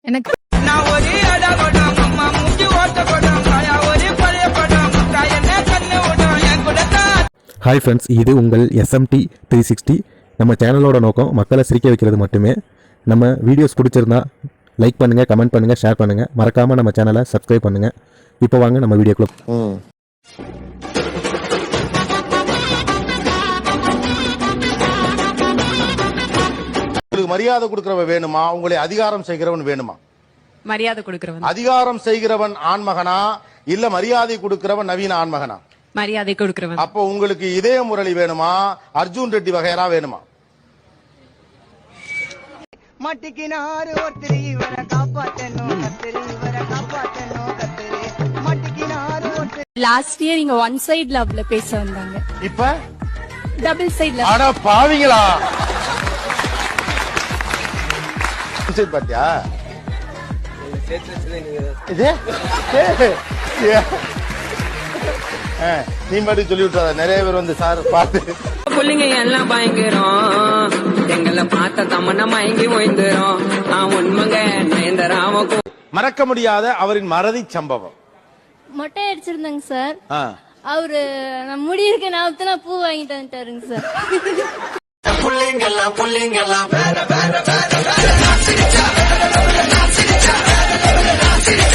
எனக்கு hi friends, இது உங்கள் SMT 360. நம்ம சேனலோட நோக்கம் மக்களை சிரிக்க வைக்கிறது மட்டுமே. நம்ம வீடியோஸ் பிடிச்சிருந்தா லைக் பண்ணுங்கள், கமெண்ட் பண்ணுங்கள், ஷேர் பண்ணுங்கள். மறக்காமல் நம்ம சேனலை சப்ஸ்கிரைப் பண்ணுங்கள். இப்போ வாங்க நம்ம வீடியோக்குள்ள. உங்களுக்கு மரியாதை கொடுக்கிறவன் வேணுமா, உங்களை அதிகாரம் செய்கிறவன் வேணுமா? மரியாதை கொடுக்கிறவன். அதிகாரம் செய்கிறவன் ஆண்மகனா இல்ல மரியாதை கொடுக்கிறவன் நவீன ஆண்மகனா? மரியாதை கொடுக்கிறவன். அப்போ உங்களுக்கு இதய முரளி வேணுமா, அர்ஜுன் ரெட்டி வகைரா வேணுமா? மட்டிக்கினாரு ஒருத்தர் இவரை காப்பாத்தணும், கத்திரி இவரை காப்பாத்தணும், கத்திரி மட்டிக்கினாரு ஒருத்தர். லாஸ்ட் இயர் இங்க ஒன் சைடு லவ்ல பேச வந்தாங்க, இப்ப டபுள் சைடு லவ். அட பாவிங்களா, சரி பாத்தியா இது நீ மட்டும் சொல்லி விட்டாத. நிறைய பேர் வந்து சார் பார்த்து பிள்ளைங்க எல்லாம் பயங்கரம், எங்களை பார்த்த தமன்னா மயங்கி ஓய்ந்துரும். நான் உண்மைங்க நயந்தராம. மறக்க முடியாத அவரின் மறதி சம்பவம். மொட்டை அடிச்சிருந்தாங்க சார். அவரு நான் முடி இருக்க நான் பூ வாங்கிட்டு வந்துட்டாருங்க சார்.